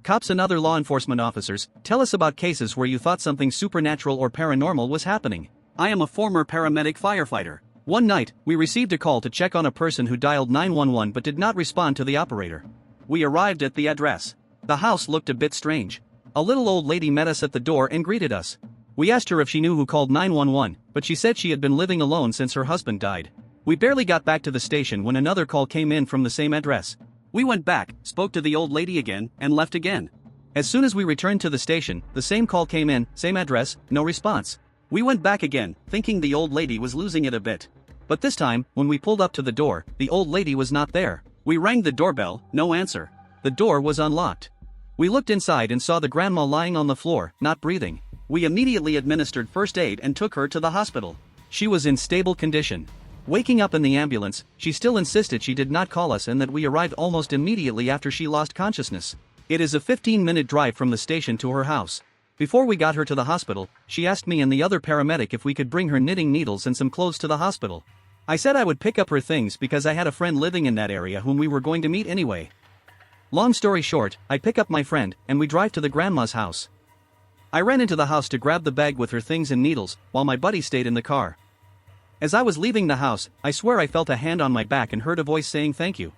Cops and other law enforcement officers, tell us about cases where you thought something supernatural or paranormal was happening. I am a former paramedic firefighter. One night, we received a call to check on a person who dialed 911 but did not respond to the operator. We arrived at the address. The house looked a bit strange. A little old lady met us at the door and greeted us. We asked her if she knew who called 911, but she said she had been living alone since her husband died. We barely got back to the station when another call came in from the same address. We went back, spoke to the old lady again, and left again. As soon as we returned to the station, the same call came in, same address, no response. We went back again, thinking the old lady was losing it a bit. But this time, when we pulled up to the door, the old lady was not there. We rang the doorbell, no answer. The door was unlocked. We looked inside and saw the grandma lying on the floor, not breathing. We immediately administered first aid and took her to the hospital. She was in stable condition. Waking up in the ambulance, she still insisted she did not call us and that we arrived almost immediately after she lost consciousness. It is a 15-minute drive from the station to her house. Before we got her to the hospital, she asked me and the other paramedic if we could bring her knitting needles and some clothes to the hospital. I said I would pick up her things because I had a friend living in that area whom we were going to meet anyway. Long story short, I pick up my friend, and we drive to the grandma's house. I ran into the house to grab the bag with her things and needles, while my buddy stayed in the car. As I was leaving the house, I swear I felt a hand on my back and heard a voice saying thank you.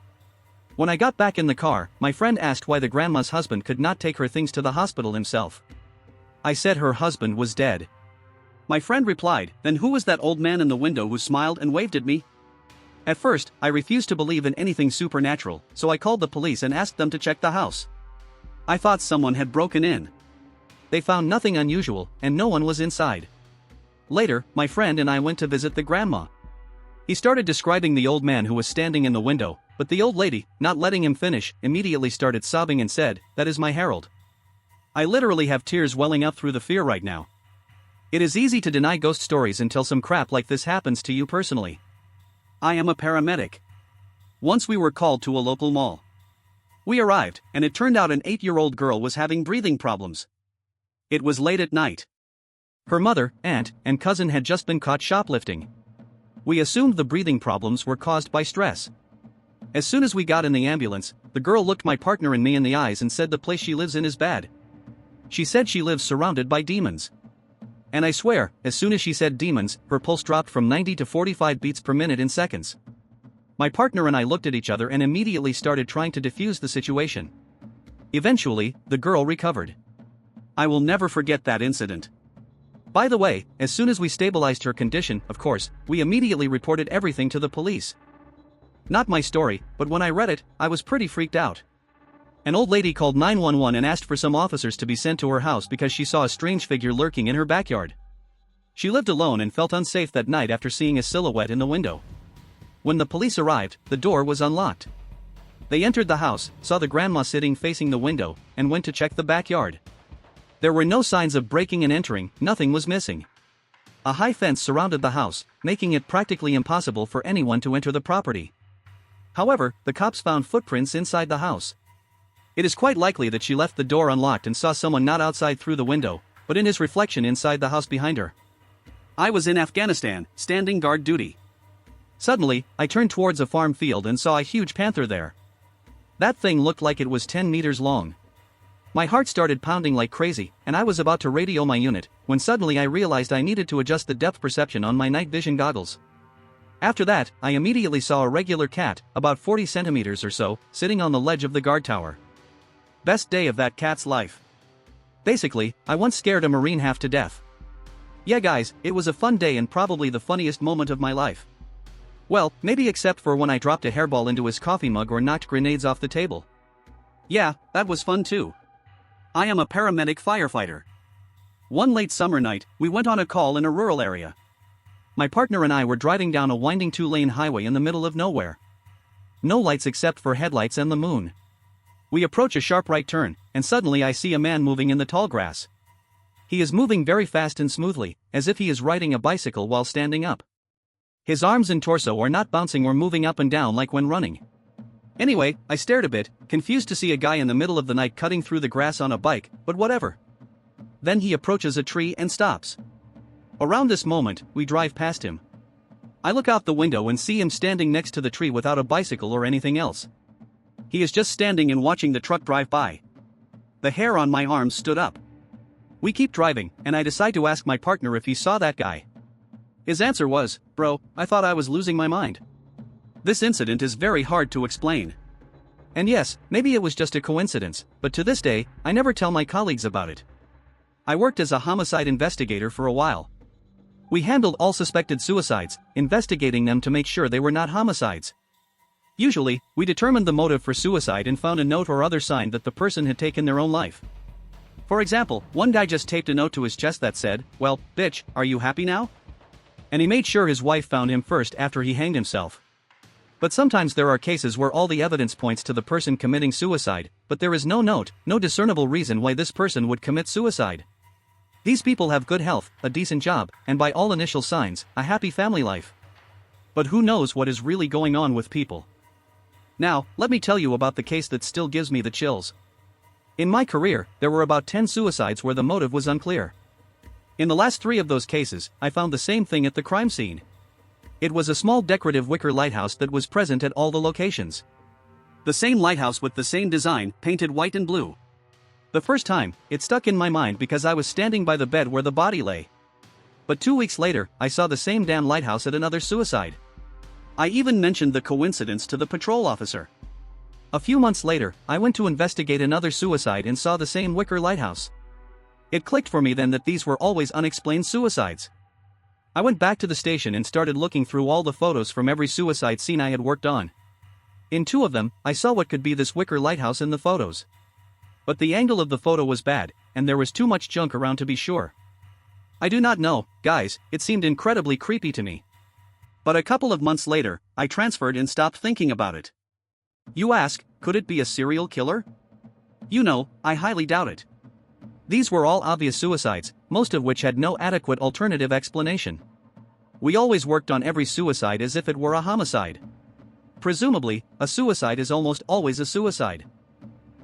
When I got back in the car, my friend asked why the grandma's husband could not take her things to the hospital himself. I said her husband was dead. My friend replied, "Then who was that old man in the window who smiled and waved at me?" At first, I refused to believe in anything supernatural, so I called the police and asked them to check the house. I thought someone had broken in. They found nothing unusual, and no one was inside. Later, my friend and I went to visit the grandma. He started describing the old man who was standing in the window, but the old lady, not letting him finish, immediately started sobbing and said, "That is my Harold." I literally have tears welling up through the fear right now. It is easy to deny ghost stories until some crap like this happens to you personally. I am a paramedic. Once we were called to a local mall. We arrived, and it turned out an 8-year-old girl was having breathing problems. It was late at night. Her mother, aunt, and cousin had just been caught shoplifting. We assumed the breathing problems were caused by stress. As soon as we got in the ambulance, the girl looked my partner and me in the eyes and said the place she lives in is bad. She said she lives surrounded by demons. And I swear, as soon as she said demons, her pulse dropped from 90 to 45 beats per minute in seconds. My partner and I looked at each other and immediately started trying to defuse the situation. Eventually, the girl recovered. I will never forget that incident. By the way, as soon as we stabilized her condition, of course, we immediately reported everything to the police. Not my story, but when I read it, I was pretty freaked out. An old lady called 911 and asked for some officers to be sent to her house because she saw a strange figure lurking in her backyard. She lived alone and felt unsafe that night after seeing a silhouette in the window. When the police arrived, the door was unlocked. They entered the house, saw the grandma sitting facing the window, and went to check the backyard. There were no signs of breaking and entering, nothing was missing. A high fence surrounded the house, making it practically impossible for anyone to enter the property. However, the cops found footprints inside the house. It is quite likely that she left the door unlocked and saw someone not outside through the window, but in his reflection inside the house behind her. I was in Afghanistan, standing guard duty. Suddenly, I turned towards a farm field and saw a huge panther there. That thing looked like it was 10 meters long. My heart started pounding like crazy, and I was about to radio my unit, when suddenly I realized I needed to adjust the depth perception on my night vision goggles. After that, I immediately saw a regular cat, about 40 centimeters or so, sitting on the ledge of the guard tower. Best day of that cat's life. Basically, I once scared a Marine half to death. Yeah guys, it was a fun day and probably the funniest moment of my life. Well, maybe except for when I dropped a hairball into his coffee mug or knocked grenades off the table. Yeah, that was fun too. I am a paramedic firefighter. One late summer night, we went on a call in a rural area. My partner and I were driving down a winding 2-lane highway in the middle of nowhere. No lights except for headlights and the moon. We approach a sharp right turn, and suddenly I see a man moving in the tall grass. He is moving very fast and smoothly, as if he is riding a bicycle while standing up. His arms and torso are not bouncing or moving up and down like when running. Anyway, I stared a bit, confused to see a guy in the middle of the night cutting through the grass on a bike, but whatever. Then he approaches a tree and stops. Around this moment, we drive past him. I look out the window and see him standing next to the tree without a bicycle or anything else. He is just standing and watching the truck drive by. The hair on my arms stood up. We keep driving, and I decide to ask my partner if he saw that guy. His answer was, "Bro, I thought I was losing my mind." This incident is very hard to explain. And yes, maybe it was just a coincidence, but to this day, I never tell my colleagues about it. I worked as a homicide investigator for a while. We handled all suspected suicides, investigating them to make sure they were not homicides. Usually, we determined the motive for suicide and found a note or other sign that the person had taken their own life. For example, one guy just taped a note to his chest that said, "Well, bitch, are you happy now?" And he made sure his wife found him first after he hanged himself. But sometimes there are cases where all the evidence points to the person committing suicide, but there is no note, no discernible reason why this person would commit suicide. These people have good health, a decent job, and by all initial signs, a happy family life. But who knows what is really going on with people? Now, let me tell you about the case that still gives me the chills. In my career, there were about 10 suicides where the motive was unclear. In the last 3 of those cases, I found the same thing at the crime scene. It was a small decorative wicker lighthouse that was present at all the locations. The same lighthouse with the same design, painted white and blue. The first time, it stuck in my mind because I was standing by the bed where the body lay. But 2 weeks later, I saw the same damn lighthouse at another suicide. I even mentioned the coincidence to the patrol officer. A few months later, I went to investigate another suicide and saw the same wicker lighthouse. It clicked for me then that these were always unexplained suicides. I went back to the station and started looking through all the photos from every suicide scene I had worked on. In 2 of them, I saw what could be this wicker lighthouse in the photos. But the angle of the photo was bad, and there was too much junk around to be sure. I do not know, guys, it seemed incredibly creepy to me. But a couple of months later, I transferred and stopped thinking about it. You ask, could it be a serial killer? You know, I highly doubt it. These were all obvious suicides, most of which had no adequate alternative explanation. We always worked on every suicide as if it were a homicide. Presumably, a suicide is almost always a suicide.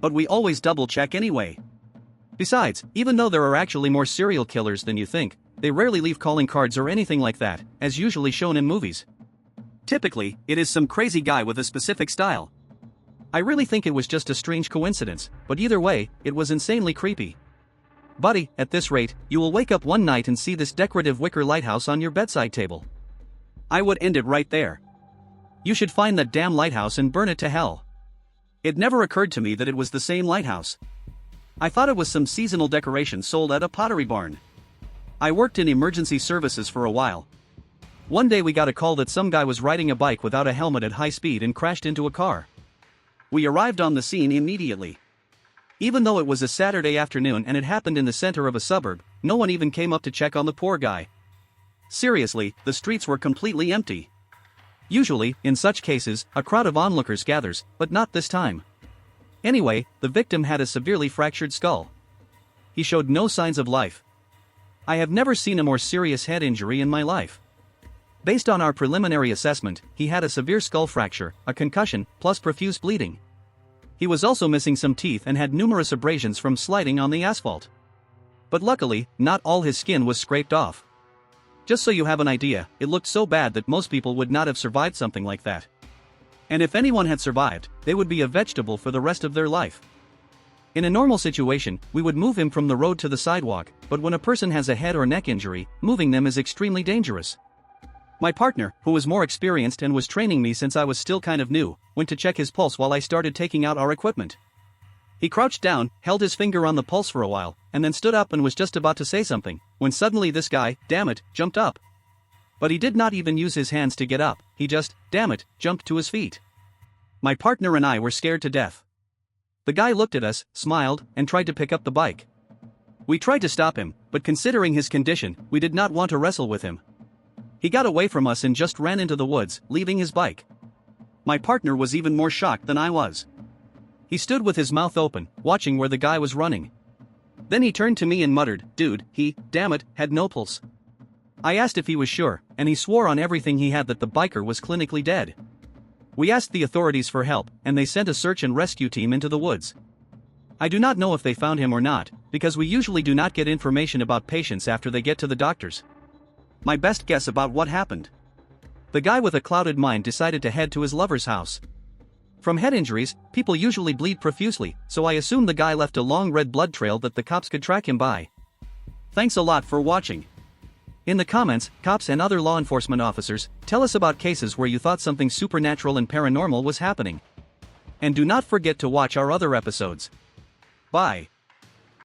But we always double-check anyway. Besides, even though there are actually more serial killers than you think, they rarely leave calling cards or anything like that, as usually shown in movies. Typically, it is some crazy guy with a specific style. I really think it was just a strange coincidence, but either way, it was insanely creepy. Buddy, at this rate, you will wake up one night and see this decorative wicker lighthouse on your bedside table. I would end it right there. You should find that damn lighthouse and burn it to hell. It never occurred to me that it was the same lighthouse. I thought it was some seasonal decoration sold at a pottery barn. I worked in emergency services for a while. One day we got a call that some guy was riding a bike without a helmet at high speed and crashed into a car. We arrived on the scene immediately. Even though it was a Saturday afternoon and it happened in the center of a suburb, no one even came up to check on the poor guy. Seriously, the streets were completely empty. Usually, in such cases, a crowd of onlookers gathers, but not this time. Anyway, the victim had a severely fractured skull. He showed no signs of life. I have never seen a more serious head injury in my life. Based on our preliminary assessment, he had a severe skull fracture, a concussion, plus profuse bleeding. He was also missing some teeth and had numerous abrasions from sliding on the asphalt. But luckily, not all his skin was scraped off. Just so you have an idea, it looked so bad that most people would not have survived something like that. And if anyone had survived, they would be a vegetable for the rest of their life. In a normal situation, we would move him from the road to the sidewalk, but when a person has a head or neck injury, moving them is extremely dangerous. My partner, who was more experienced and was training me since I was still kind of new, went to check his pulse while I started taking out our equipment. He crouched down, held his finger on the pulse for a while, and then stood up and was just about to say something, when suddenly this guy, damn it, jumped up. But he did not even use his hands to get up, he just, damn it, jumped to his feet. My partner and I were scared to death. The guy looked at us, smiled, and tried to pick up the bike. We tried to stop him, but considering his condition, we did not want to wrestle with him. He got away from us and just ran into the woods, leaving his bike. My partner was even more shocked than I was. He stood with his mouth open, watching where the guy was running. Then he turned to me and muttered, "Dude, he, damn it, had no pulse." I asked if he was sure, and he swore on everything he had that the biker was clinically dead. We asked the authorities for help, and they sent a search and rescue team into the woods. I do not know if they found him or not, because we usually do not get information about patients after they get to the doctors. My best guess about what happened. The guy with a clouded mind decided to head to his lover's house. From head injuries, people usually bleed profusely, so I assume the guy left a long red blood trail that the cops could track him by. Thanks a lot for watching. In the comments, cops and other law enforcement officers, tell us about cases where you thought something supernatural and paranormal was happening. And do not forget to watch our other episodes. Bye.